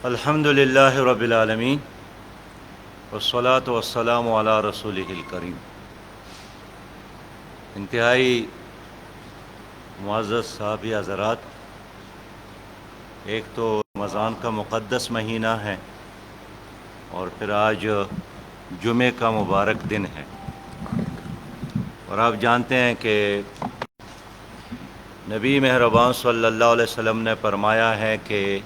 الحمد للہ رب العالمین والصلاة والسلام علی رسولہ الکریم۔ انتہائی معزز صحابی حضرات، ایک تو رمضان کا مقدس مہینہ ہے اور پھر آج جمعے کا مبارک دن ہے، اور آپ جانتے ہیں کہ نبی مہربان صلی اللہ علیہ وسلم نے فرمایا ہے کہ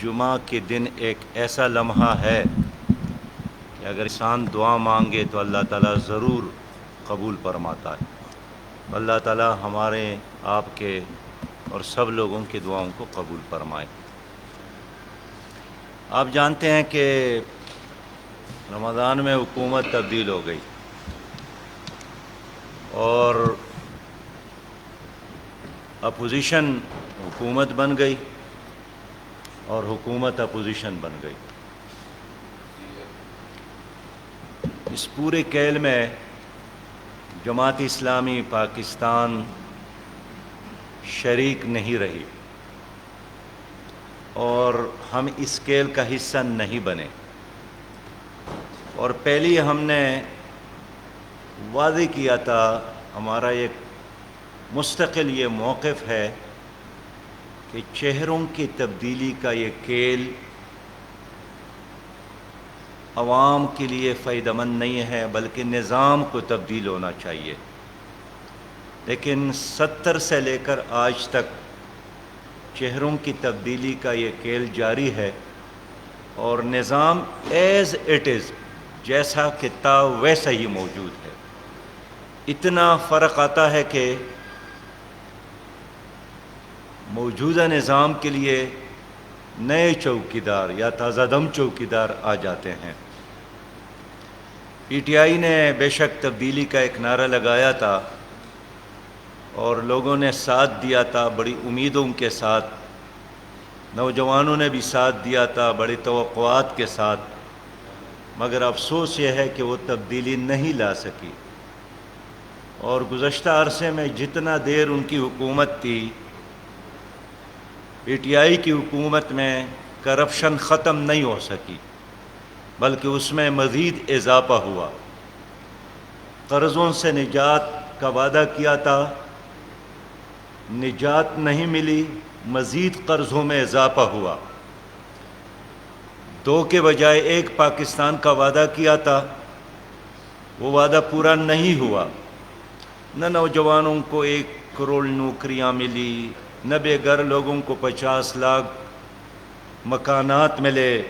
جمعہ کے دن ایک ایسا لمحہ ہے کہ اگر انسان دعا مانگے تو اللہ تعالیٰ ضرور قبول فرماتا ہے۔ اللہ تعالیٰ ہمارے، آپ کے اور سب لوگوں کی دعاؤں کو قبول فرمائے۔ آپ جانتے ہیں کہ رمضان میں حکومت تبدیل ہو گئی اور اپوزیشن حکومت بن گئی اور حکومت اپوزیشن بن گئی۔ اس پورے کھیل میں جماعت اسلامی پاکستان شریک نہیں رہی اور ہم اس کھیل کا حصہ نہیں بنے، اور پہلی ہم نے واضح کیا تھا، ہمارا ایک مستقل یہ موقف ہے کہ چہروں کی تبدیلی کا یہ کھیل عوام کے لیے فائدہ مند نہیں ہے، بلکہ نظام کو تبدیل ہونا چاہیے۔ لیکن 70 سے لے کر آج تک چہروں کی تبدیلی کا یہ کھیل جاری ہے اور نظام ایز اٹ از، جیسا کہ تھا ویسا ہی موجود ہے۔ اتنا فرق آتا ہے کہ موجودہ نظام کے لیے نئے چوکیدار یا تازہ دم چوکیدار آ جاتے ہیں۔ پی ٹی آئی نے بے شک تبدیلی کا ایک نعرہ لگایا تھا اور لوگوں نے ساتھ دیا تھا بڑی امیدوں کے ساتھ، نوجوانوں نے بھی ساتھ دیا تھا بڑی توقعات کے ساتھ، مگر افسوس یہ ہے کہ وہ تبدیلی نہیں لا سکی، اور گزشتہ عرصے میں جتنا دیر ان کی حکومت تھی، پی ٹی آئی کی حکومت میں کرپشن ختم نہیں ہو سکی، بلکہ اس میں مزید اضافہ ہوا۔ قرضوں سے نجات کا وعدہ کیا تھا، نجات نہیں ملی، مزید قرضوں میں اضافہ ہوا۔ 2 کے بجائے 1 پاکستان کا وعدہ کیا تھا، وہ وعدہ پورا نہیں ہوا۔ نہ نوجوانوں کو 1 کروڑ نوکریاں ملی، نہ بے گھر لوگوں کو 50 لاکھ مکانات ملے،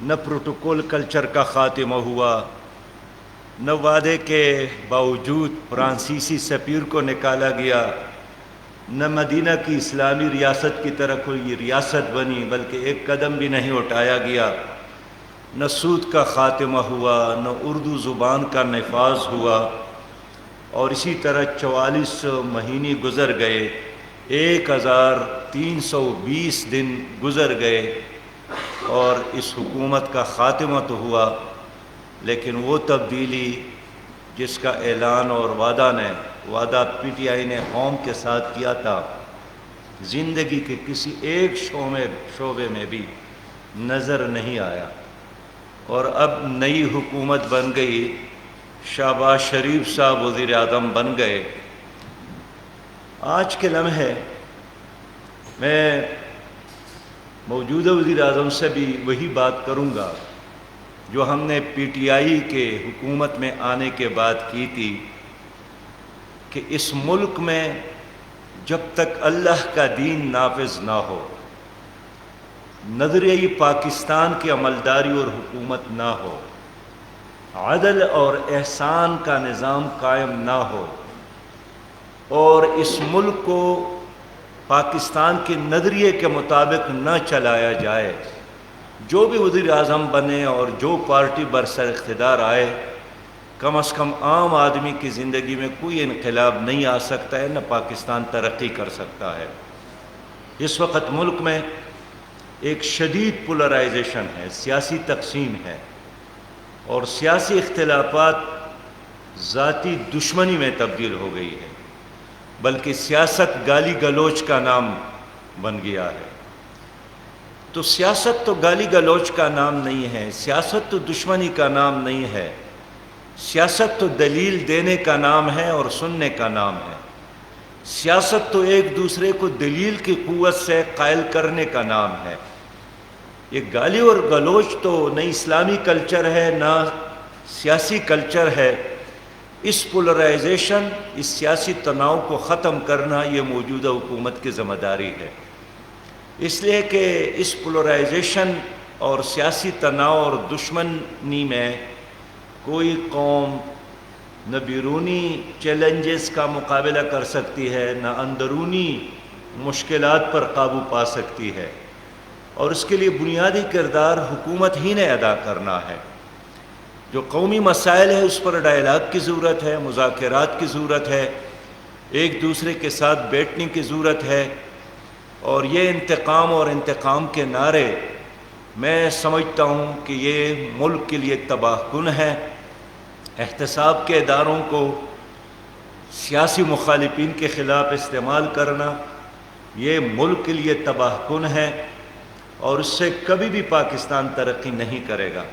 نہ پروٹوکول کلچر کا خاتمہ ہوا، نہ وعدے کے باوجود فرانسیسی سفیر کو نکالا گیا، نہ مدینہ کی اسلامی ریاست کی طرح کوئی ریاست بنی، بلکہ ایک قدم بھی نہیں اٹھایا گیا، نہ سود کا خاتمہ ہوا، نہ اردو زبان کا نفاذ ہوا، اور اسی طرح 44 مہینے گزر گئے، 1320 دن گزر گئے اور اس حکومت کا خاتمہ تو ہوا، لیکن وہ تبدیلی جس کا اعلان اور وعدہ پی ٹی آئی نے قوم کے ساتھ کیا تھا، زندگی کے کسی ایک شعبے میں بھی نظر نہیں آیا۔ اور اب نئی حکومت بن گئی، شہباز شریف صاحب وزیر اعظم بن گئے۔ آج کے لمحے میں موجودہ وزیر اعظم سے بھی وہی بات کروں گا جو ہم نے پی ٹی آئی کے حکومت میں آنے کے بعد کی تھی، کہ اس ملک میں جب تک اللہ کا دین نافذ نہ ہو، نظریہ پاکستان کی عملداری اور حکومت نہ ہو، عدل اور احسان کا نظام قائم نہ ہو، اور اس ملک کو پاکستان کے نظریے کے مطابق نہ چلایا جائے، جو بھی وزیر اعظم بنے اور جو پارٹی برسر اقتدار آئے، کم از کم عام آدمی کی زندگی میں کوئی انقلاب نہیں آ سکتا ہے، نہ پاکستان ترقی کر سکتا ہے۔ اس وقت ملک میں ایک شدید پولرائزیشن ہے، سیاسی تقسیم ہے، اور سیاسی اختلافات ذاتی دشمنی میں تبدیل ہو گئی ہے، بلکہ سیاست گالی گلوچ کا نام بن گیا ہے۔ تو سیاست تو گالی گلوچ کا نام نہیں ہے، سیاست تو دشمنی کا نام نہیں ہے، سیاست تو دلیل دینے کا نام ہے اور سننے کا نام ہے، سیاست تو ایک دوسرے کو دلیل کی قوت سے قائل کرنے کا نام ہے۔ یہ گالی اور گلوچ تو نہ اسلامی کلچر ہے نہ سیاسی کلچر ہے۔ اس پولرائزیشن، اس سیاسی تناؤ کو ختم کرنا یہ موجودہ حکومت کی ذمہ داری ہے، اس لیے کہ اس پولرائزیشن اور سیاسی تناؤ اور دشمنی میں کوئی قوم نہ بیرونی چیلنجز کا مقابلہ کر سکتی ہے، نہ اندرونی مشکلات پر قابو پا سکتی ہے، اور اس کے لیے بنیادی کردار حکومت ہی نے ادا کرنا ہے۔ جو قومی مسائل ہے اس پر ڈائلاگ کی ضرورت ہے، مذاکرات کی ضرورت ہے، ایک دوسرے کے ساتھ بیٹھنے کی ضرورت ہے، اور یہ انتقام اور انتقام کے نعرے میں سمجھتا ہوں کہ یہ ملک کے لیے تباہ کن ہے۔ احتساب کے اداروں کو سیاسی مخالفین کے خلاف استعمال کرنا یہ ملک کے لیے تباہ کن ہے، اور اس سے کبھی بھی پاکستان ترقی نہیں کرے گا۔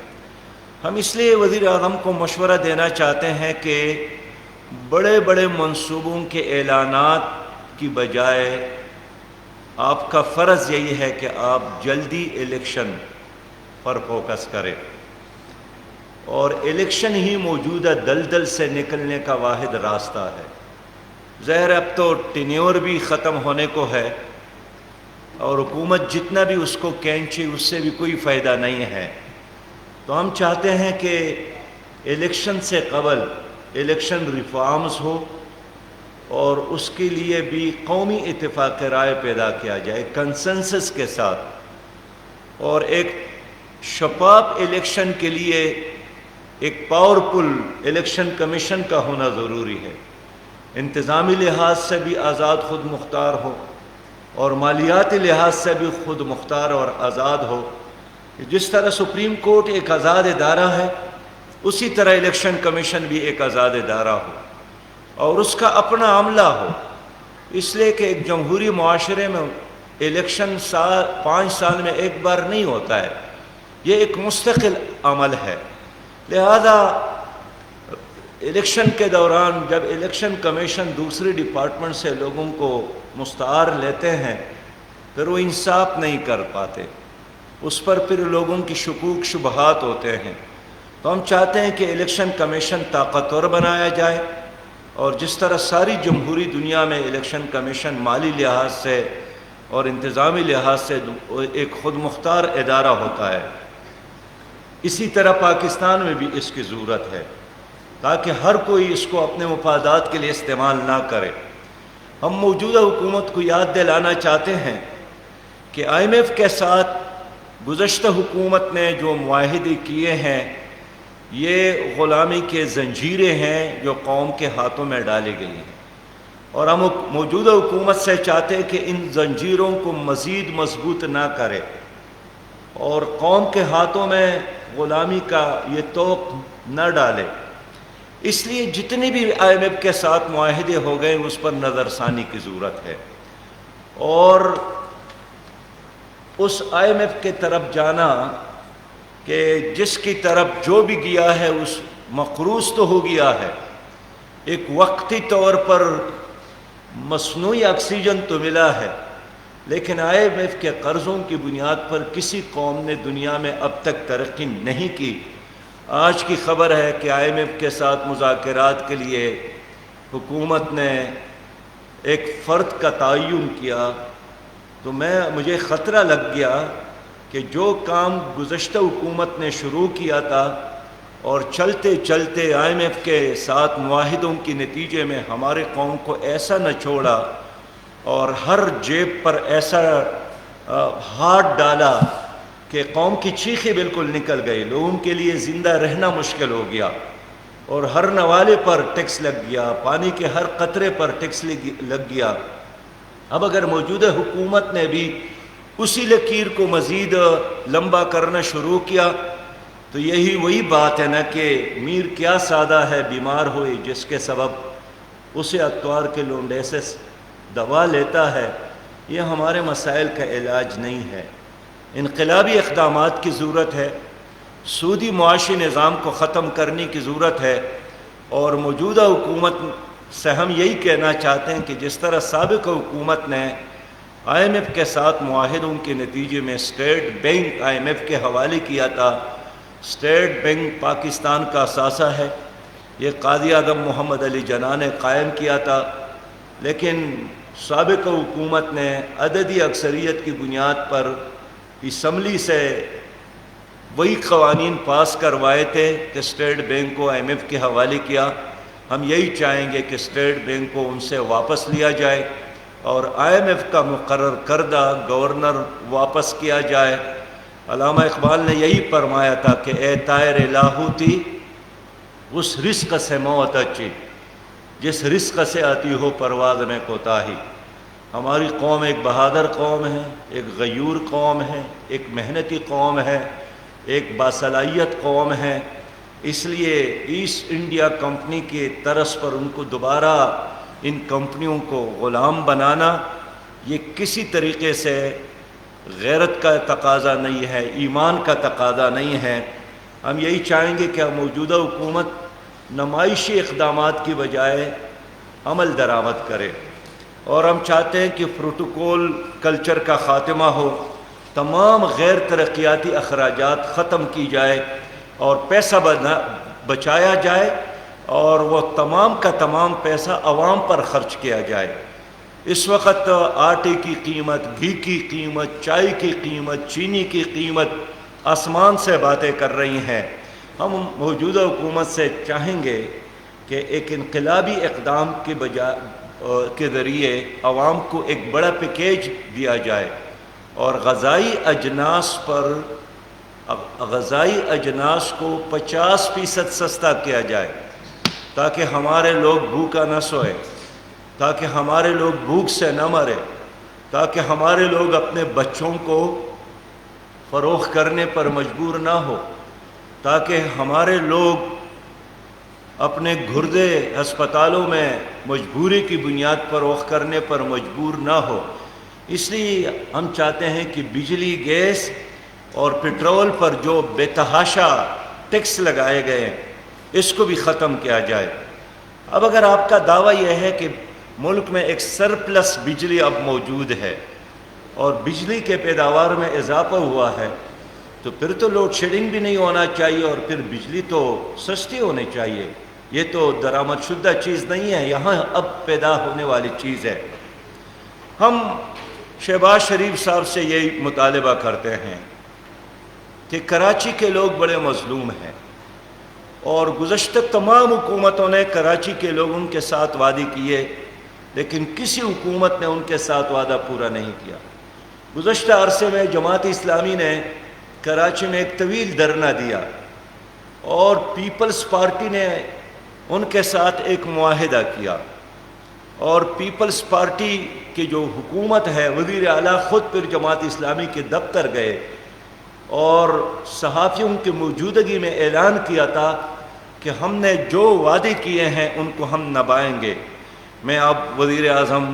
ہم اس لیے وزیر اعظم کو مشورہ دینا چاہتے ہیں کہ بڑے بڑے منصوبوں کے اعلانات کی بجائے آپ کا فرض یہی ہے کہ آپ جلدی الیکشن پر فوکس کریں، اور الیکشن ہی موجودہ دلدل سے نکلنے کا واحد راستہ ہے۔ ظاہر اب تو ٹینیور بھی ختم ہونے کو ہے، اور حکومت جتنا بھی اس کو کھینچے اس سے بھی کوئی فائدہ نہیں ہے۔ تو ہم چاہتے ہیں کہ الیکشن سے قبل الیکشن ریفارمز ہو، اور اس کے لیے بھی قومی اتفاق رائے پیدا کیا جائے کنسنسس کے ساتھ، اور ایک شفاف الیکشن کے لیے ایک پاورفل الیکشن کمیشن کا ہونا ضروری ہے، انتظامی لحاظ سے بھی آزاد خود مختار ہو اور مالیاتی لحاظ سے بھی خود مختار اور آزاد ہو۔ جس طرح سپریم کورٹ ایک آزاد ادارہ ہے، اسی طرح الیکشن کمیشن بھی ایک آزاد ادارہ ہو، اور اس کا اپنا عملہ ہو، اس لیے کہ ایک جمہوری معاشرے میں الیکشن 5 سال میں ایک بار نہیں ہوتا ہے، یہ ایک مستقل عمل ہے۔ لہذا الیکشن کے دوران جب الیکشن کمیشن دوسرے ڈپارٹمنٹ سے لوگوں کو مستعار لیتے ہیں پھر وہ انصاف نہیں کر پاتے، اس پر پھر لوگوں کی شکوک شبہات ہوتے ہیں۔ تو ہم چاہتے ہیں کہ الیکشن کمیشن طاقتور بنایا جائے، اور جس طرح ساری جمہوری دنیا میں الیکشن کمیشن مالی لحاظ سے اور انتظامی لحاظ سے ایک خود مختار ادارہ ہوتا ہے، اسی طرح پاکستان میں بھی اس کی ضرورت ہے، تاکہ ہر کوئی اس کو اپنے مفادات کے لیے استعمال نہ کرے۔ ہم موجودہ حکومت کو یاد دلانا چاہتے ہیں کہ آئی ایم ایف کے ساتھ گزشتہ حکومت نے جو معاہدے کیے ہیں یہ غلامی کے زنجیریں ہیں جو قوم کے ہاتھوں میں ڈالی گئی ہیں، اور ہم موجودہ حکومت سے چاہتے ہیں کہ ان زنجیروں کو مزید مضبوط نہ کرے اور قوم کے ہاتھوں میں غلامی کا یہ توق نہ ڈالے۔ اس لیے جتنے بھی آئی ایم ایف کے ساتھ معاہدے ہو گئے اس پر نظر ثانی کی ضرورت ہے، اور اس آئی ایم ایف کے طرف جانا کہ جس کی طرف جو بھی گیا ہے اس مقروض تو ہو گیا ہے، ایک وقتی طور پر مصنوعی آکسیجن تو ملا ہے، لیکن آئی ایم ایف کے قرضوں کی بنیاد پر کسی قوم نے دنیا میں اب تک ترقی نہیں کی۔ آج کی خبر ہے کہ آئی ایم ایف کے ساتھ مذاکرات کے لیے حکومت نے ایک فرد کا تعین کیا، تو مجھے خطرہ لگ گیا کہ جو کام گزشتہ حکومت نے شروع کیا تھا اور چلتے چلتے آئی ایم ایف کے ساتھ معاہدوں کے نتیجے میں ہمارے قوم کو ایسا نہ چھوڑا اور ہر جیب پر ایسا ہاتھ ڈالا کہ قوم کی چیخیں بالکل نکل گئی، لوگوں کے لیے زندہ رہنا مشکل ہو گیا، اور ہر نوالے پر ٹیکس لگ گیا، پانی کے ہر قطرے پر ٹیکس لگ گیا۔ اب اگر موجودہ حکومت نے بھی اسی لکیر کو مزید لمبا کرنا شروع کیا تو یہی وہی بات ہے نا کہ میر کیا سادہ ہے بیمار ہوئی جس کے سبب اسے اتوار کے لونڈے سے دوا لیتا ہے، یہ ہمارے مسائل کا علاج نہیں ہے۔ انقلابی اقدامات کی ضرورت ہے، سودی معاشی نظام کو ختم کرنے کی ضرورت ہے، اور موجودہ حکومت سے ہم یہی کہنا چاہتے ہیں کہ جس طرح سابق حکومت نے آئی ایم ایف کے ساتھ معاہدوں کے نتیجے میں state bank I M F کے حوالے کیا تھا، اسٹیٹ بینک پاکستان کا اثاثہ ہے، یہ قائد اعظم محمد علی جناح نے قائم کیا تھا، لیکن سابق حکومت نے عددی اکثریت کی بنیاد پر اسمبلی سے وہی قوانین پاس کروائے تھے کہ اسٹیٹ بینک کو آئی ایم ایف کے حوالے کیا۔ ہم یہی چاہیں گے کہ اسٹیٹ بینک کو ان سے واپس لیا جائے اور آئی ایم ایف کا مقرر کردہ گورنر واپس کیا جائے۔ علامہ اقبال نے یہی فرمایا تھا کہ اے طائر لاہوتی اس رزق سے موت اچھی جس رزق سے آتی ہو پرواز میں کوتاہی۔ ہماری قوم ایک بہادر قوم ہے، ایک غیور قوم ہے، ایک محنتی قوم ہے، ایک باصلاحیت قوم ہے، اس لیے ایسٹ انڈیا کمپنی کے طرز پر ان کو دوبارہ ان کمپنیوں کو غلام بنانا یہ کسی طریقے سے غیرت کا تقاضا نہیں ہے، ایمان کا تقاضا نہیں ہے۔ ہم یہی چاہیں گے کہ موجودہ حکومت نمائشی اقدامات کی بجائے عمل درآمد کرے، اور ہم چاہتے ہیں کہ پروٹوکول کلچر کا خاتمہ ہو، تمام غیر ترقیاتی اخراجات ختم کی جائے اور پیسہ بچایا جائے، اور وہ تمام کا تمام پیسہ عوام پر خرچ کیا جائے۔ اس وقت آٹے کی قیمت، گھی کی قیمت، چائے کی قیمت، چینی کی قیمت آسمان سے باتیں کر رہی ہیں۔ ہم موجودہ حکومت سے چاہیں گے کہ ایک انقلابی اقدام کے ذریعے عوام کو ایک بڑا پیکیج دیا جائے اور غذائی اجناس کو 50% سستا کیا جائے، تاکہ ہمارے لوگ بھوکا نہ سوئے، تاکہ ہمارے لوگ بھوک سے نہ مرے، تاکہ ہمارے لوگ اپنے بچوں کو فروخت کرنے پر مجبور نہ ہو، تاکہ ہمارے لوگ اپنے گھردے ہسپتالوں میں مجبوری کی بنیاد پر فروخت کرنے پر مجبور نہ ہو۔ اس لیے ہم چاہتے ہیں کہ بجلی، گیس اور پٹرول پر جو بے تحاشا ٹیکس لگائے گئے ہیں اس کو بھی ختم کیا جائے۔ اب اگر آپ کا دعویٰ یہ ہے کہ ملک میں ایک سرپلس بجلی اب موجود ہے اور بجلی کے پیداوار میں اضافہ ہوا ہے، تو پھر تو لوڈ شیڈنگ بھی نہیں ہونا چاہیے اور پھر بجلی تو سستی ہونی چاہیے۔ یہ تو درآمد شدہ چیز نہیں ہے، یہاں اب پیدا ہونے والی چیز ہے۔ ہم شہباز شریف صاحب سے یہی مطالبہ کرتے ہیں کہ کراچی کے لوگ بڑے مظلوم ہیں، اور گزشتہ تمام حکومتوں نے کراچی کے لوگوں کے ساتھ وعدے کیے، لیکن کسی حکومت نے ان کے ساتھ وعدہ پورا نہیں کیا۔ گزشتہ عرصے میں جماعت اسلامی نے کراچی میں ایک طویل دھرنا دیا، اور پیپلز پارٹی نے ان کے ساتھ ایک معاہدہ کیا، اور پیپلز پارٹی کی جو حکومت ہے، وزیر اعلیٰ خود پھر جماعت اسلامی کے دفتر گئے اور صحافیوں کی موجودگی میں اعلان کیا تھا کہ ہم نے جو وعدے کیے ہیں ان کو ہم نبھائیں گے۔ میں اب وزیر اعظم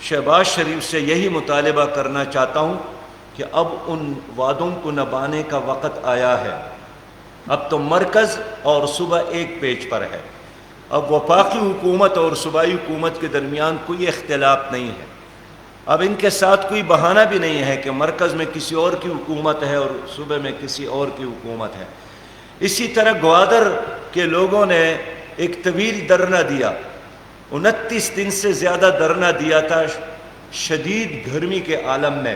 شہباز شریف سے یہی مطالبہ کرنا چاہتا ہوں کہ اب ان وعدوں کو نبھانے کا وقت آیا ہے۔ اب تو مرکز اور صوبہ ایک پیج پر ہے، اب وفاقی حکومت اور صوبائی حکومت کے درمیان کوئی اختلاف نہیں ہے، اب ان کے ساتھ کوئی بہانہ بھی نہیں ہے کہ مرکز میں کسی اور کی حکومت ہے اور صوبے میں کسی اور کی حکومت ہے۔ اسی طرح گوادر کے لوگوں نے ایک طویل دھرنا دیا، 29 دن سے زیادہ دھرنا دیا تھا شدید گرمی کے عالم میں،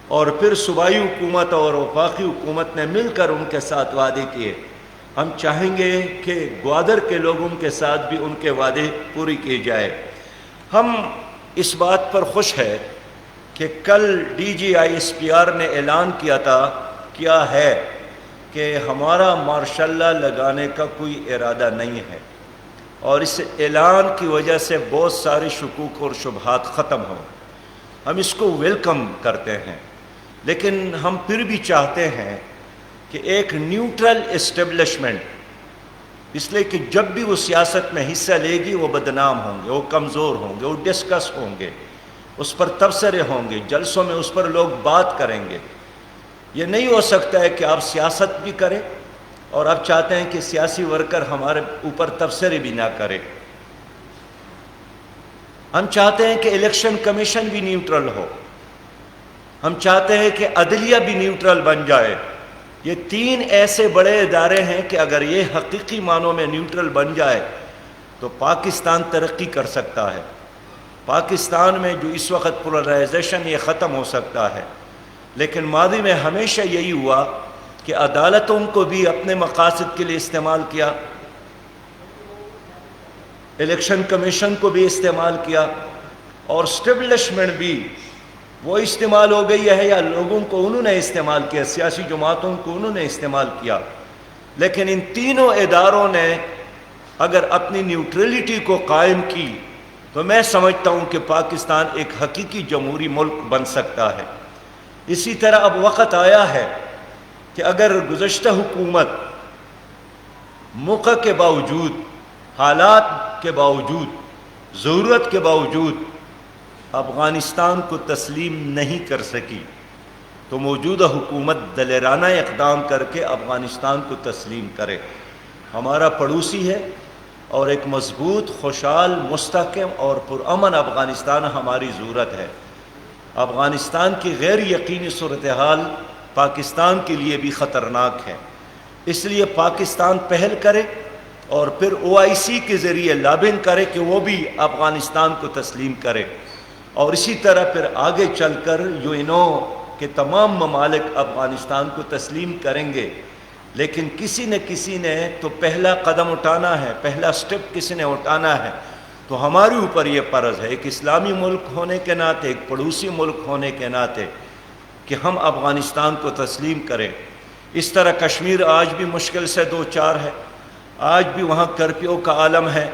اور پھر صوبائی حکومت اور وفاقی حکومت نے مل کر ان کے ساتھ وعدے کیے۔ ہم چاہیں گے کہ گوادر کے لوگوں کے ساتھ بھی ان کے وعدے پوری کیے جائے۔ ہم اس بات پر خوش ہے کہ کل D G I S P R نے اعلان کیا ہے کہ ہمارا مارشل لا لگانے کا کوئی ارادہ نہیں ہے، اور اس اعلان کی وجہ سے بہت سارے شکوک اور شبہات ختم ہوں۔ ہم اس کو ویلکم کرتے ہیں، لیکن ہم پھر بھی چاہتے ہیں کہ ایک نیوٹرل اسٹیبلشمنٹ، اس لیے کہ جب بھی وہ سیاست میں حصہ لے گی وہ بدنام ہوں گے، وہ کمزور ہوں گے، وہ ڈسکس ہوں گے، اس پر تبصرے ہوں گے، جلسوں میں اس پر لوگ بات کریں گے۔ یہ نہیں ہو سکتا ہے کہ آپ سیاست بھی کریں اور آپ چاہتے ہیں کہ سیاسی ورکر ہمارے اوپر تبصرے بھی نہ کرے۔ ہم چاہتے ہیں کہ الیکشن کمیشن بھی نیوٹرل ہو، ہم چاہتے ہیں کہ عدلیہ بھی نیوٹرل بن جائے۔ یہ تین ایسے بڑے ادارے ہیں کہ اگر یہ حقیقی معنوں میں نیوٹرل بن جائے تو پاکستان ترقی کر سکتا ہے۔ پاکستان میں جو اس وقت پولرائزیشن یہ ختم ہو سکتا ہے، لیکن ماضی میں ہمیشہ یہی ہوا کہ عدالتوں کو بھی اپنے مقاصد کے لیے استعمال کیا، الیکشن کمیشن کو بھی استعمال کیا، اور اسٹیبلشمنٹ بھی وہ استعمال ہو گئی ہے یا لوگوں کو انہوں نے استعمال کیا، سیاسی جماعتوں کو انہوں نے استعمال کیا۔ لیکن ان تینوں اداروں نے اگر اپنی نیوٹرلٹی کو قائم کی تو میں سمجھتا ہوں کہ پاکستان ایک حقیقی جمہوری ملک بن سکتا ہے۔ اسی طرح اب وقت آیا ہے کہ اگر گزشتہ حکومت موقع کے باوجود، حالات کے باوجود، ضرورت کے باوجود افغانستان کو تسلیم نہیں کر سکی تو موجودہ حکومت دلیرانہ اقدام کر کے افغانستان کو تسلیم کرے۔ ہمارا پڑوسی ہے اور ایک مضبوط، خوشحال، مستحکم اور پرامن افغانستان ہماری ضرورت ہے۔ افغانستان کی غیر یقینی صورتحال پاکستان کے لیے بھی خطرناک ہے، اس لیے پاکستان پہل کرے اور پھر OIC کے ذریعے لابنگ کرے کہ وہ بھی افغانستان کو تسلیم کرے، اور اسی طرح پھر آگے چل کر UN کے تمام ممالک افغانستان کو تسلیم کریں گے۔ لیکن کسی نے تو پہلا قدم اٹھانا ہے، پہلا سٹیپ کسی نے اٹھانا ہے۔ تو ہمارے اوپر یہ فرض ہے ایک اسلامی ملک ہونے کے ناطے، ایک پڑوسی ملک ہونے کے ناطے، کہ ہم افغانستان کو تسلیم کریں۔ اس طرح کشمیر آج بھی مشکل سے دو چار ہے، آج بھی وہاں کرفیو کا عالم ہے،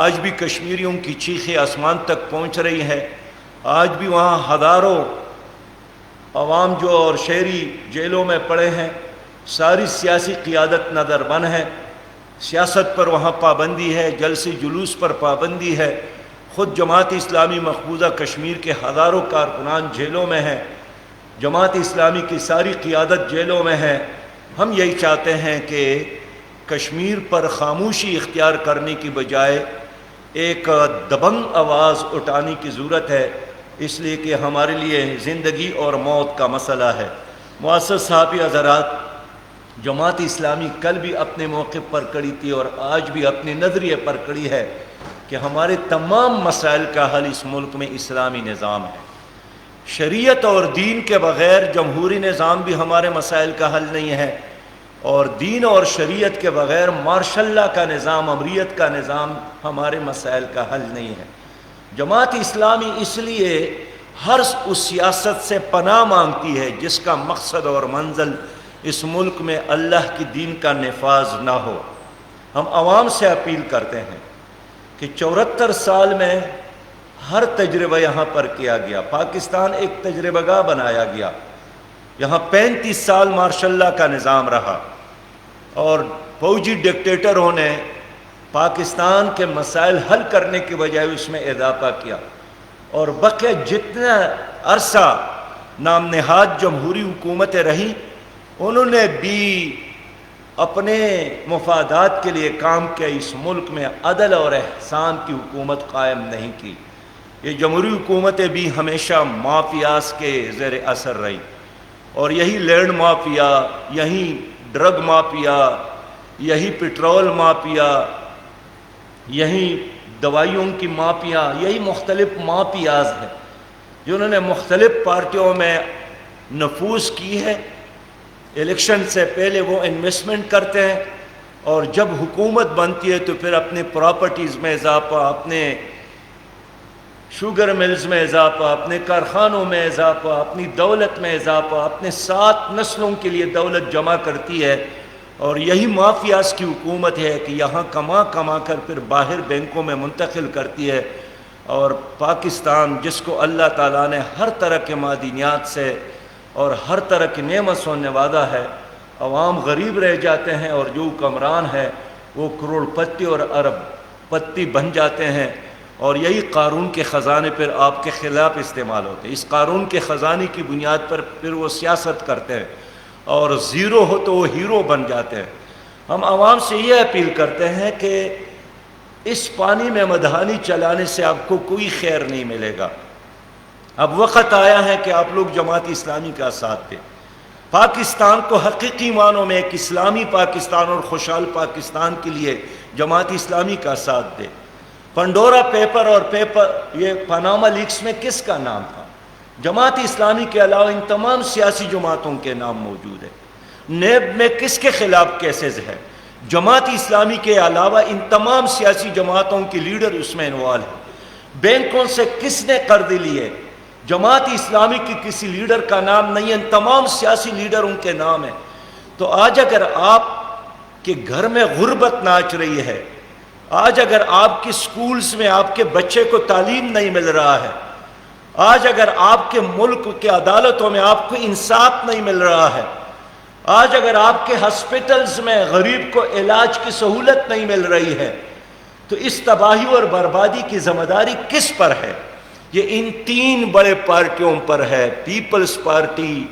آج بھی کشمیریوں کی چیخیں آسمان تک پہنچ رہی ہے، آج بھی وہاں ہزاروں عوام جو اور شہری جیلوں میں پڑے ہیں، ساری سیاسی قیادت نظر بند ہے، سیاست پر وہاں پابندی ہے، جلسے جلوس پر پابندی ہے، خود جماعت اسلامی مقبوضہ کشمیر کے ہزاروں کارکنان جیلوں میں ہیں، جماعت اسلامی کی ساری قیادت جیلوں میں ہے۔ ہم یہی چاہتے ہیں کہ کشمیر پر خاموشی اختیار کرنے کی بجائے ایک دبنگ آواز اٹھانے کی ضرورت ہے، اس لیے کہ ہمارے لیے زندگی اور موت کا مسئلہ ہے۔ معزز صحابی حضرات، جماعت اسلامی کل بھی اپنے موقف پر کڑی تھی اور آج بھی اپنے نظریے پر کڑی ہے کہ ہمارے تمام مسائل کا حل اس ملک میں اسلامی نظام ہے۔ شریعت اور دین کے بغیر جمہوری نظام بھی ہمارے مسائل کا حل نہیں ہے، اور دین اور شریعت کے بغیر مارشل لا کا نظام، امریت کا نظام ہمارے مسائل کا حل نہیں ہے۔ جماعت اسلامی اس لیے ہر اس سیاست سے پناہ مانگتی ہے جس کا مقصد اور منزل اس ملک میں اللہ کی دین کا نفاذ نہ ہو۔ ہم عوام سے اپیل کرتے ہیں کہ 74 سال میں ہر تجربہ یہاں پر کیا گیا، پاکستان ایک تجربہ گاہ بنایا گیا، یہاں 35 سال مارشل لا کا نظام رہا اور فوجی ڈکٹیٹروں نے پاکستان کے مسائل حل کرنے کے بجائے اس میں اضافہ کیا، اور بقیہ جتنا عرصہ نام نہاد جمہوری حکومتیں رہیں انہوں نے بھی اپنے مفادات کے لیے کام کیا، اس ملک میں عدل اور احسان کی حکومت قائم نہیں کی۔ یہ جمہوری حکومتیں بھی ہمیشہ مافیاز کے زیر اثر رہی، اور یہی لینڈ مافیا، یہی ڈرگ مافیا، یہی پٹرول مافیا، یہی دوائیوں کی مافیا، یہی مختلف مافیاز ہیں جنہوں نے مختلف پارٹیوں میں نفوذ کی ہے۔ الیکشن سے پہلے وہ انویسٹمنٹ کرتے ہیں اور جب حکومت بنتی ہے تو پھر اپنے پراپرٹیز میں اضافہ، اپنے شوگر ملز میں اضافہ، اپنے کارخانوں میں اضافہ، اپنی دولت میں اضافہ، اپنے 7 نسلوں کے لیے دولت جمع کرتی ہے، اور یہی مافیاز کی حکومت ہے کہ یہاں کما کر پھر باہر بینکوں میں منتقل کرتی ہے۔ اور پاکستان جس کو اللہ تعالیٰ نے ہر طرح کے معدنیات سے اور ہر طرح کی نعمت سے نوازا ہے، عوام غریب رہ جاتے ہیں اور جو حکمران ہے وہ کروڑ پتی اور ارب پتی بن جاتے ہیں، اور یہی قارون کے خزانے پھر آپ کے خلاف استعمال ہوتے ہیں۔ اس قارون کے خزانے کی بنیاد پر پھر وہ سیاست کرتے ہیں۔ اور زیرو ہو تو وہ ہیرو بن جاتے ہیں۔ ہم عوام سے یہ اپیل کرتے ہیں کہ اس پانی میں مدھانی چلانے سے آپ کو کوئی خیر نہیں ملے گا۔ اب وقت آیا ہے کہ آپ لوگ جماعت اسلامی کا ساتھ دیں، پاکستان کو حقیقی معنوں میں ایک اسلامی پاکستان اور خوشحال پاکستان کے لیے جماعت اسلامی کا ساتھ دے۔ پنڈورا پیپر اور یہ پاناما لیکس میں کس کا نام تھا؟ جماعت اسلامی کے علاوہ ان تمام سیاسی جماعتوں کے نام موجود ہیں۔ نیب میں کس کے خلاف کیسز ہے؟ جماعت اسلامی کے علاوہ ان تمام سیاسی جماعتوں کے لیڈر اس میں انوالو ہیں۔ بینکوں سے کس نے قرض لیے؟ جماعت اسلامی کی کسی لیڈر کا نام نہیں ہے، ان تمام سیاسی لیڈروں کے نام ہیں۔ تو آج اگر آپ کے گھر میں غربت ناچ رہی ہے، آج اگر آپ کے سکولز میں آپ کے بچے کو تعلیم نہیں مل رہا ہے، آج اگر آپ کے ملک کے عدالتوں میں آپ کو انصاف نہیں مل رہا ہے، آج اگر آپ کے ہاسپٹلز میں غریب کو علاج کی سہولت نہیں مل رہی ہے، تو اس تباہی اور بربادی کی ذمہ داری کس پر ہے؟ یہ ان تین بڑے پارٹیوں پر ہے، peoples party,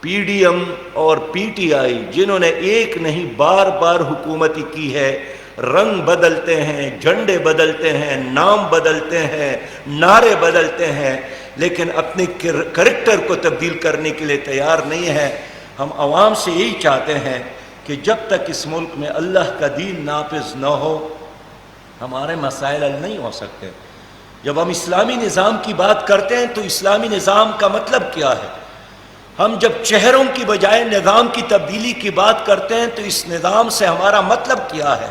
P D M اور پی ٹی آئی، جنہوں نے ایک نہیں بار بار حکومتی کی ہے۔ رنگ بدلتے ہیں، جھنڈے بدلتے ہیں، نام بدلتے ہیں، نعرے بدلتے ہیں، لیکن اپنے کریکٹر کو تبدیل کرنے کے لیے تیار نہیں ہے۔ ہم عوام سے یہی چاہتے ہیں کہ جب تک اس ملک میں اللہ کا دین نافذ نہ ہو، ہمارے مسائل حل نہیں ہو سکتے۔ جب ہم اسلامی نظام کی بات کرتے ہیں تو اسلامی نظام کا مطلب کیا ہے؟ ہم جب چہروں کی بجائے نظام کی تبدیلی کی بات کرتے ہیں تو اس نظام سے ہمارا مطلب کیا ہے؟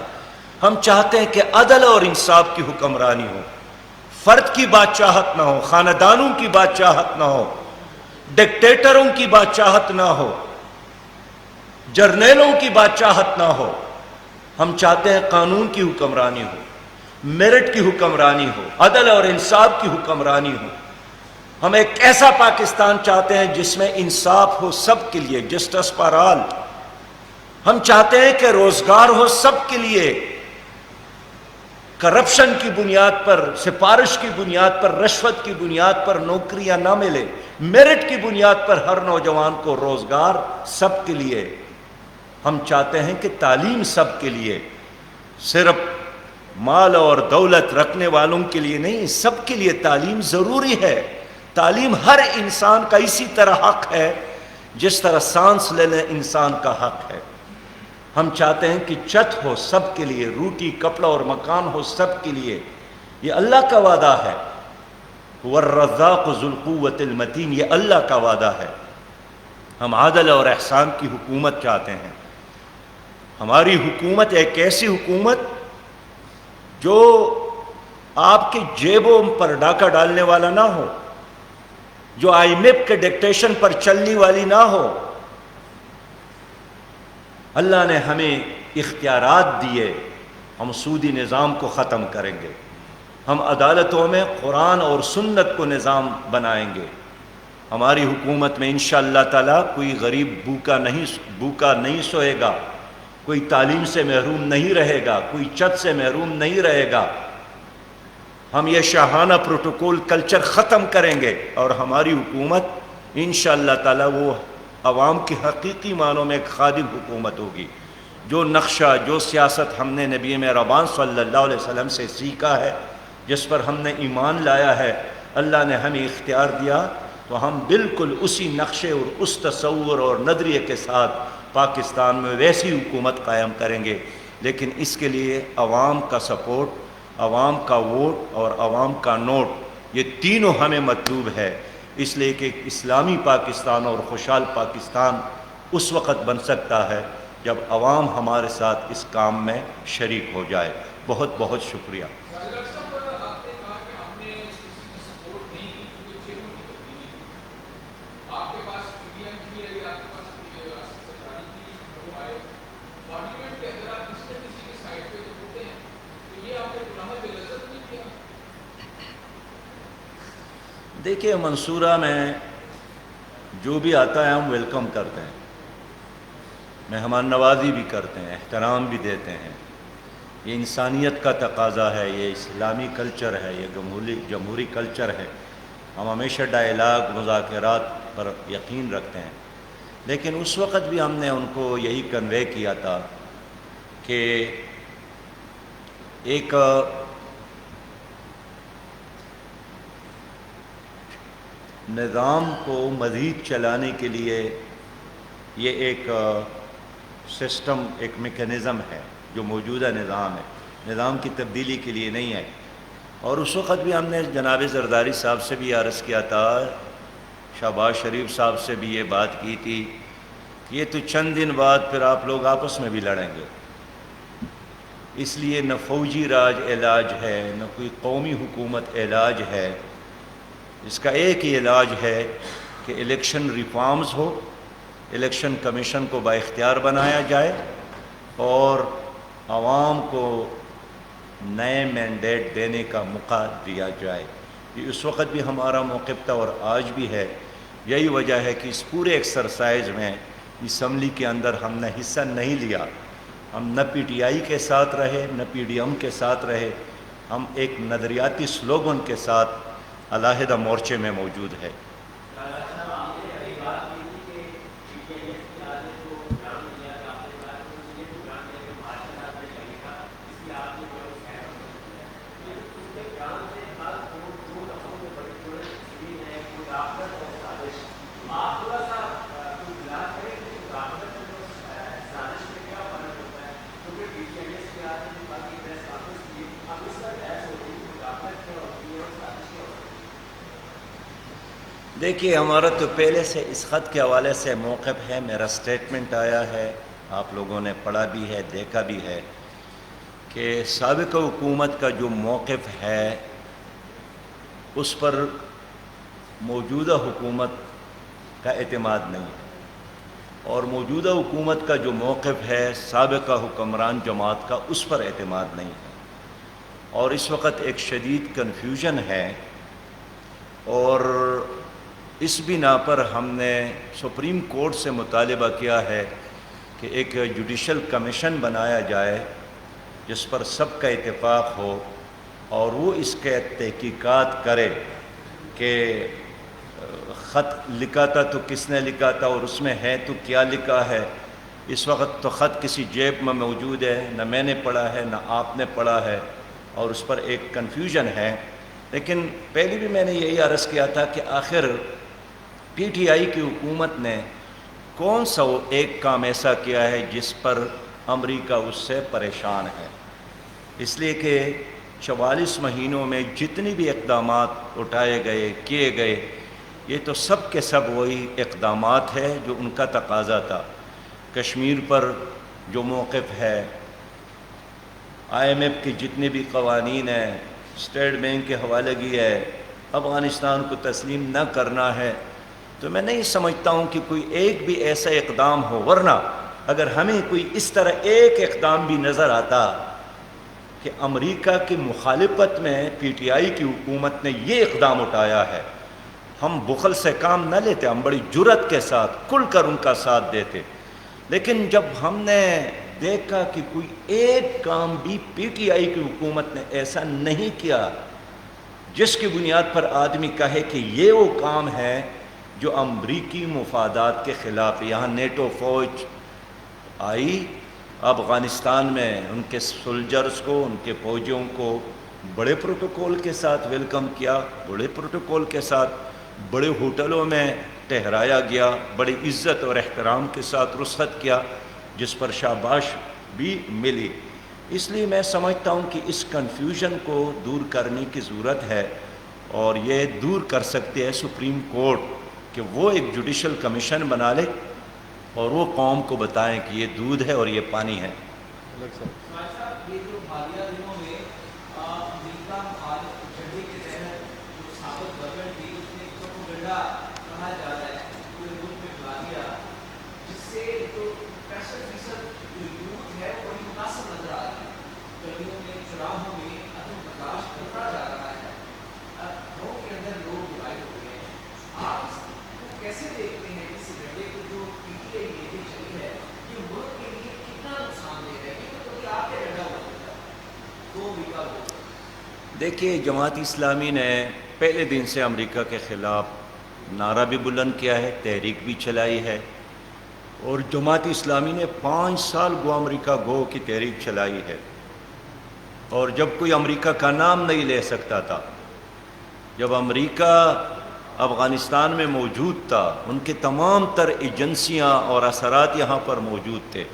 ہم چاہتے ہیں کہ عدل اور انصاف کی حکمرانی ہو، فرد کی بادشاہت نہ ہو، خاندانوں کی بادشاہت نہ ہو، ڈکٹیٹروں کی بادشاہت نہ ہو، جرنیلوں کی بادشاہت نہ ہو۔ ہم چاہتے ہیں قانون کی حکمرانی ہو، میرٹ کی حکمرانی ہو، عدل اور انصاف کی حکمرانی ہو۔ ہم ایک ایسا پاکستان چاہتے ہیں جس میں انصاف ہو سب کے لیے، جسٹس فار آل۔ ہم چاہتے ہیں کہ روزگار ہو سب کے لیے، کرپشن کی بنیاد پر، سفارش کی بنیاد پر، رشوت کی بنیاد پر نوکریاں نہ ملے، میرٹ کی بنیاد پر ہر نوجوان کو روزگار سب کے لیے۔ ہم چاہتے ہیں کہ تعلیم سب کے لیے، صرف مال اور دولت رکھنے والوں کے لیے نہیں، سب کے لیے تعلیم ضروری ہے۔ تعلیم ہر انسان کا اسی طرح حق ہے جس طرح سانس لینا انسان کا حق ہے۔ ہم چاہتے ہیں کہ چھت ہو سب کے لیے، روٹی کپڑا اور مکان ہو سب کے لیے۔ یہ اللہ کا وعدہ ہے، والرزاق ذو القوۃ المتین، یہ اللہ کا وعدہ ہے۔ ہم عدل اور احسان کی حکومت چاہتے ہیں۔ ہماری حکومت ایک ایسی حکومت جو آپ کی جیبوں پر ڈاکہ ڈالنے والا نہ ہو، جو آئی ایم ایف کے ڈکٹیشن پر چلنے والی نہ ہو۔ اللہ نے ہمیں اختیارات دیے، ہم سودی نظام کو ختم کریں گے، ہم عدالتوں میں قرآن اور سنت کو نظام بنائیں گے۔ ہماری حکومت میں انشاءاللہ تعالی کوئی غریب بھوکا نہیں سوئے گا، کوئی تعلیم سے محروم نہیں رہے گا، کوئی چھت سے محروم نہیں رہے گا۔ ہم یہ شاہانہ پروٹوکول کلچر ختم کریں گے، اور ہماری حکومت انشاءاللہ تعالی وہ عوام کی حقیقی معنوں میں ایک خادم حکومت ہوگی۔ جو نقشہ، جو سیاست ہم نے نبی مہربان صلی اللہ علیہ وسلم سے سیکھا ہے، جس پر ہم نے ایمان لایا ہے، اللہ نے ہمیں اختیار دیا، تو ہم بالکل اسی نقشے اور اس تصور اور نظریے کے ساتھ پاکستان میں ویسی حکومت قائم کریں گے۔ لیکن اس کے لیے عوام کا سپورٹ، عوام کا ووٹ اور عوام کا نوٹ، یہ تینوں ہمیں مطلوب ہے۔ اس لیے کہ ایک اسلامی پاکستان اور خوشحال پاکستان اس وقت بن سکتا ہے جب عوام ہمارے ساتھ اس کام میں شریک ہو جائے۔ بہت بہت شکریہ۔ دیکھیے، منصورہ میں جو بھی آتا ہے ہم ویلکم کرتے ہیں، مہمان نوازی بھی کرتے ہیں، احترام بھی دیتے ہیں۔ یہ انسانیت کا تقاضا ہے، یہ اسلامی کلچر ہے، یہ جمہوری کلچر ہے۔ ہم ہمیشہ ڈائلاگ، مذاکرات پر یقین رکھتے ہیں، لیکن اس وقت بھی ہم نے ان کو یہی کنوے کیا تھا کہ ایک نظام کو مزید چلانے کے لیے یہ ایک سسٹم، ایک میکینزم ہے جو موجودہ نظام ہے، نظام کی تبدیلی کے لیے نہیں ہے۔ اور اس وقت بھی ہم نے جناب زرداری صاحب سے بھی عرض کیا تھا، شہباز شریف صاحب سے بھی یہ بات کی تھی، یہ تو چند دن بعد پھر آپ لوگ آپس میں بھی لڑیں گے، اس لیے نہ فوجی راج علاج ہے، نہ کوئی قومی حکومت علاج ہے۔ اس کا ایک ہی علاج ہے کہ الیکشن ریفارمز ہو، الیکشن کمیشن کو بااختیار بنایا جائے اور عوام کو نئے مینڈیٹ دینے کا موقع دیا جائے۔ یہ اس وقت بھی ہمارا موقف تھا اور آج بھی ہے۔ یہی وجہ ہے کہ اس پورے ایکسرسائز میں اسمبلی کے اندر ہم نے حصہ نہیں لیا، ہم نہ پی ٹی آئی کے ساتھ رہے، نہ پی ڈی ایم کے ساتھ رہے، ہم ایک نظریاتی سلوگن کے ساتھ علیحدہ مورچے میں موجود ہے۔ دیکھیے، ہمارا تو پہلے سے اس خط کے حوالے سے موقف ہے، میرا سٹیٹمنٹ آیا ہے، آپ لوگوں نے پڑھا بھی ہے، دیکھا بھی ہے کہ سابق حکومت کا جو موقف ہے اس پر موجودہ حکومت کا اعتماد نہیں ہے، اور موجودہ حکومت کا جو موقف ہے سابقہ حکمران جماعت کا اس پر اعتماد نہیں ہے، اور اس وقت ایک شدید کنفیوژن ہے۔ اور اس بنا پر ہم نے سپریم کورٹ سے مطالبہ کیا ہے کہ ایک جوڈیشل کمیشن بنایا جائے جس پر سب کا اتفاق ہو، اور وہ اس کے تحقیقات کرے کہ خط لکھا تھا تو کس نے لکھا تھا اور اس میں ہے تو کیا لکھا ہے۔ اس وقت تو خط کسی جیب میں موجود ہے، نہ میں نے پڑھا ہے نہ آپ نے پڑھا ہے، اور اس پر ایک کنفیوژن ہے۔ لیکن پہلے بھی میں نے یہی عرض کیا تھا کہ آخر پی ٹی آئی کی حکومت نے کون سا وہ ایک کام ایسا کیا ہے جس پر امریکہ اس سے پریشان ہے؟ اس لیے کہ 44 مہینوں میں جتنی بھی اقدامات اٹھائے گئے، کیے گئے، یہ تو سب کے سب وہی اقدامات ہے جو ان کا تقاضا تھا۔ کشمیر پر جو موقف ہے، آئی ایم ایف کے جتنے بھی قوانین ہیں، اسٹیٹ بینک کے حوالے کی ہے، افغانستان کو تسلیم نہ کرنا ہے، تو میں نہیں سمجھتا ہوں کہ کوئی ایک بھی ایسا اقدام ہو، ورنہ اگر ہمیں کوئی اس طرح ایک اقدام بھی نظر آتا کہ امریکہ کی مخالفت میں پی ٹی آئی کی حکومت نے یہ اقدام اٹھایا ہے، ہم بخل سے کام نہ لیتے، ہم بڑی جرأت کے ساتھ کھل کر ان کا ساتھ دیتے۔ لیکن جب ہم نے دیکھا کہ کوئی ایک کام بھی پی ٹی آئی کی حکومت نے ایسا نہیں کیا جس کی بنیاد پر آدمی کہے کہ یہ وہ کام ہے جو امریکی مفادات کے خلاف، یہاں نیٹو فوج آئی افغانستان میں، ان کے سولجرز کو، ان کے فوجیوں کو بڑے پروٹوکول کے ساتھ ویلکم کیا، بڑے پروٹوکول کے ساتھ بڑے ہوٹلوں میں ٹھہرایا گیا، بڑی عزت اور احترام کے ساتھ رخصت کیا، جس پر شاباش بھی ملی۔ اس لیے میں سمجھتا ہوں کہ اس کنفیوژن کو دور کرنے کی ضرورت ہے، اور یہ دور کر سکتے ہیں سپریم کورٹ کہ وہ ایک جوڈیشل کمیشن بنا لے اور وہ قوم کو بتائیں کہ یہ دودھ ہے اور یہ پانی ہے۔ یہ جو حالیہ دنوں میں امریکہ مخالف جھنڈے کے تحت جو ثابت بجٹ تھی، اس نے پروپیگنڈا کہا جا رہا ہے پورے ملک میں بنا دیا، جس سے جو 65% جو یوتھ ہے وہ بڑی متاثر نظر آ رہی ہے۔ گلیوں میں، چوراہوں میں عدم برداشت کرتا جا رہا ہے، گھروں کے اندر لوگ ڈیوائڈ ہو گئے ہیں۔ آپ اس کو کیسے دیکھتے ہیں اس جھنڈے کو جو پی ٹی آئی لے کے چلی ہے، یہ ملک کے لیے کتنا نقصان دہ ہے؟ دیکھیے، جماعت اسلامی نے پہلے دن سے امریکہ کے خلاف نعرہ بھی بلند کیا ہے، تحریک بھی چلائی ہے، اور جماعت اسلامی نے 5 سال گو امریکہ گو کی تحریک چلائی ہے، اور جب کوئی امریکہ کا نام نہیں لے سکتا تھا، جب امریکہ افغانستان میں موجود تھا، ان کے تمام تر ایجنسیاں اور اثرات یہاں پر موجود تھے،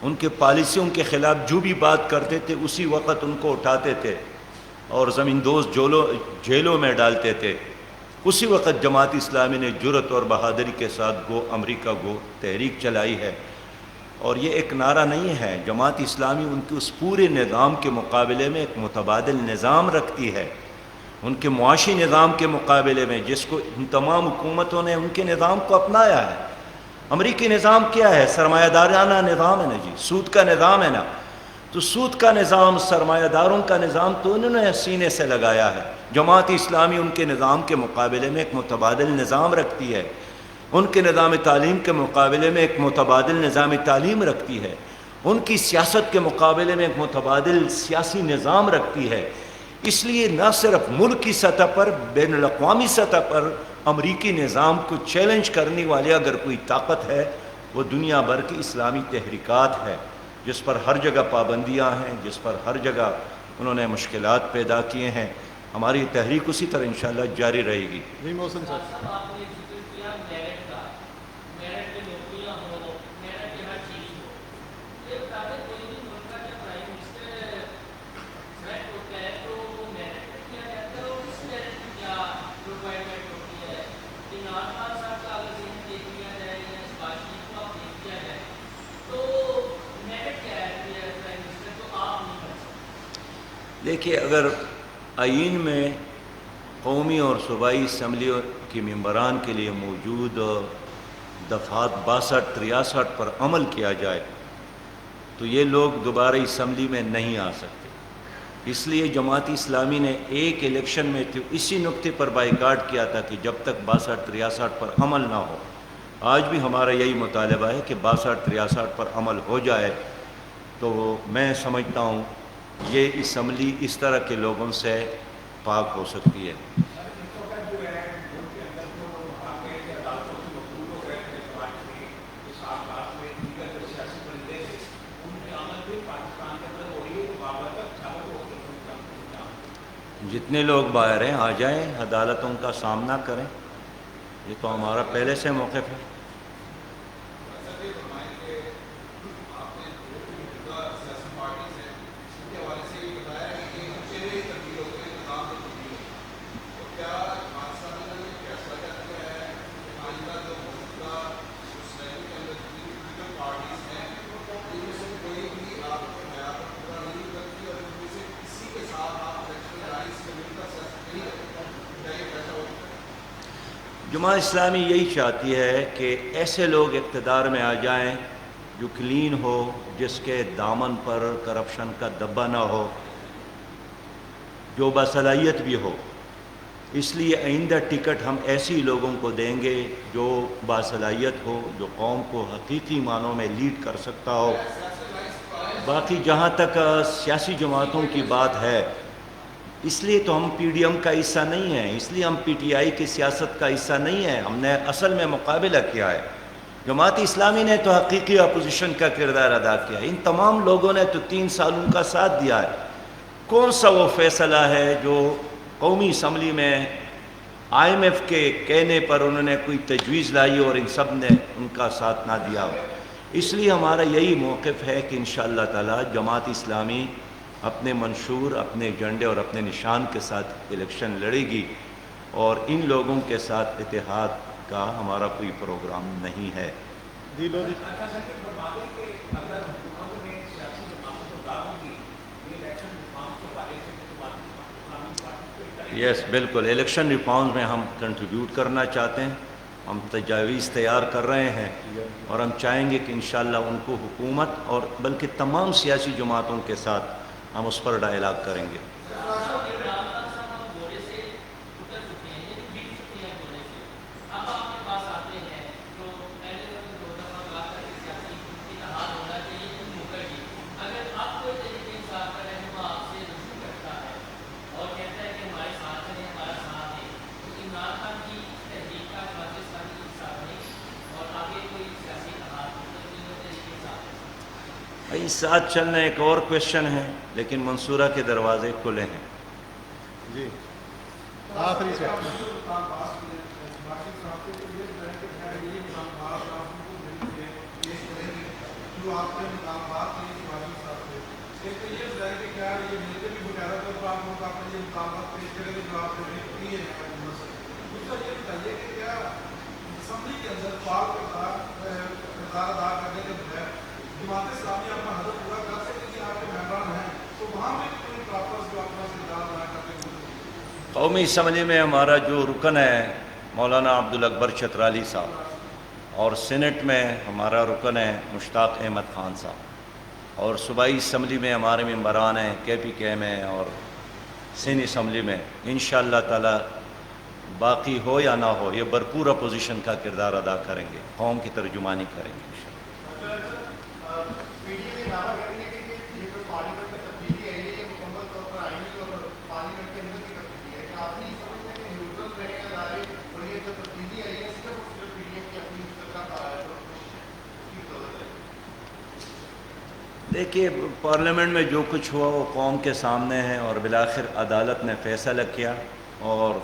ان کے پالیسیوں کے خلاف جو بھی بات کرتے تھے اسی وقت ان کو اٹھاتے تھے اور زمین دوز جیلوں میں ڈالتے تھے۔ اسی وقت جماعت اسلامی نے جرأت اور بہادری کے ساتھ گو امریکہ گو تحریک چلائی ہے، اور یہ ایک نعرہ نہیں ہے۔ جماعت اسلامی ان کے اس پورے نظام کے مقابلے میں ایک متبادل نظام رکھتی ہے، ان کے معاشی نظام کے مقابلے میں، جس کو ان تمام حکومتوں نے ان کے نظام کو اپنایا ہے۔ امریکی نظام کیا ہے؟ سرمایہ دارانہ نظام ہے نا جی، سود کا نظام ہے نا، تو سود کا نظام، سرمایہ داروں کا نظام تو انہوں نے سینے سے لگایا ہے۔ جماعت اسلامی ان کے نظام کے مقابلے میں ایک متبادل نظام رکھتی ہے، ان کے نظام تعلیم کے مقابلے میں ایک متبادل نظام تعلیم رکھتی ہے، ان کی سیاست کے مقابلے میں ایک متبادل سیاسی نظام رکھتی ہے۔ اس لیے نہ صرف ملک کی سطح پر، بین الاقوامی سطح پر امریکی نظام کو چیلنج کرنے والے اگر کوئی طاقت ہے، وہ دنیا بھر کی اسلامی تحریکات ہے، جس پر ہر جگہ پابندیاں ہیں، جس پر ہر جگہ انہوں نے مشکلات پیدا کیے ہیں۔ ہماری تحریک اسی طرح انشاءاللہ جاری رہے گی۔ محسن صاحب، آپ نے ذکر کیا میرٹ کا، میرٹ میں نوکریاں ہو، میرٹ میں ہر چیز ہو، یہ بتاتے کوئی بھی ملک کا جب پرائم منسٹر سلیکٹ ہوتا ہے تو وہ میرٹ پہ کیا جاتا ہے، اور اس میرٹ میں کیا ریکوائرمنٹ ہوتی ہے؟ عمران خان صاحب کا اگر ذہن دیکھ لیا جائے یا اس بات چیت کو آپ دیکھ لیا جائے تو میرٹ کیا ہے پرائم منسٹر تو آپ نہیں کر سکتے؟ دیکھیے، اگر آئین میں قومی اور صوبائی اسمبلی کی ممبران کے لیے موجود دفعات 62-63 پر عمل کیا جائے تو یہ لوگ دوبارہ اسمبلی میں نہیں آ سکتے۔ اس لیے جماعت اسلامی نے ایک الیکشن میں تو اسی نقطے پر بائیکاٹ کیا تھا کہ جب تک 62-63 پر عمل نہ ہو۔ آج بھی ہمارا یہی مطالبہ ہے کہ 62-63 پر عمل ہو جائے تو میں سمجھتا ہوں یہ اسمبلی اس طرح کے لوگوں سے پاک ہو سکتی ہے۔ جتنے لوگ باہر ہیں آ جائیں، عدالتوں کا سامنا کریں، یہ تو ہمارا پہلے سے موقف ہے۔ جماعت اسلامی یہی چاہتی ہے کہ ایسے لوگ اقتدار میں آ جائیں جو کلین ہو، جس کے دامن پر کرپشن کا دبا نہ ہو، جو باصلاحیت بھی ہو۔ اس لیے آئندہ ٹکٹ ہم ایسی لوگوں کو دیں گے جو باصلاحیت ہو، جو قوم کو حقیقی معنوں میں لیڈ کر سکتا ہو۔ باقی جہاں تک سیاسی جماعتوں کی بات ہے، اس لیے تو ہم پی ڈی ایم کا حصہ نہیں ہیں، اس لیے ہم پی ٹی آئی کی سیاست کا حصہ نہیں ہیں۔ ہم نے اصل میں مقابلہ کیا ہے، جماعت اسلامی نے تو حقیقی اپوزیشن کا کردار ادا کیا ہے۔ ان تمام لوگوں نے تو 3 سال ان کا ساتھ دیا ہے۔ کون سا وہ فیصلہ ہے جو قومی اسمبلی میں آئی ایم ایف کے کہنے پر انہوں نے کوئی تجویز لائی اور ان سب نے ان کا ساتھ نہ دیا ہو؟ اس لیے ہمارا یہی موقف ہے کہ انشاءاللہ تعالی جماعت اسلامی اپنے منشور، اپنے ایجنڈے اور اپنے نشان کے ساتھ الیکشن لڑے گی، اور ان لوگوں کے ساتھ اتحاد کا ہمارا کوئی پروگرام نہیں ہے۔ یس، بالکل، الیکشن ریفارمز میں ہم کنٹریبیوٹ کرنا چاہتے ہیں، ہم تجاویز تیار کر رہے ہیں، اور ہم چاہیں گے کہ انشاءاللہ ان کو حکومت اور بلکہ تمام سیاسی جماعتوں کے ساتھ ہم اس پر ڈائلاگ کریں گے۔ بھائی ساتھ چلنا ایک اور کویشچن ہے، لیکن منصورہ کے دروازے کھلے ہیں۔ جی آخری سے قومی اسمبلی میں ہمارا جو رکن ہے مولانا عبدالاکبر چترالی صاحب، اور سینٹ میں ہمارا رکن ہے مشتاق احمد خان صاحب، اور صوبائی اسمبلی میں ہمارے ممبران ہیں کے پی کے میں اور سین اسمبلی میں۔ انشاءاللہ تعالی باقی ہو یا نہ ہو، یہ بھرپور اپوزیشن کا کردار ادا کریں گے، قوم کی ترجمانی کریں گے۔ دیکھیے پارلیمنٹ میں جو کچھ ہوا وہ قوم کے سامنے ہے، اور بالآخر عدالت نے فیصلہ کیا، اور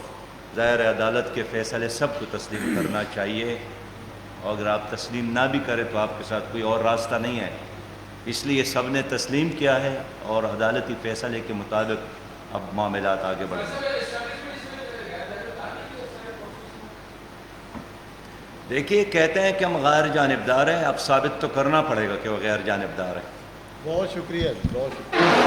ظاہر ہے عدالت کے فیصلے سب کو تسلیم کرنا چاہیے، اور اگر آپ تسلیم نہ بھی کریں تو آپ کے ساتھ کوئی اور راستہ نہیں ہے، اس لیے سب نے تسلیم کیا ہے، اور عدالتی فیصلے کے مطابق اب معاملات آگے بڑھ رہے ہیں۔ دیکھیے کہتے ہیں کہ ہم غیر جانبدار ہیں، اب ثابت تو کرنا پڑے گا کہ وہ غیر جانبدار ہیں۔ بہت شکریہ، بہت شکریہ۔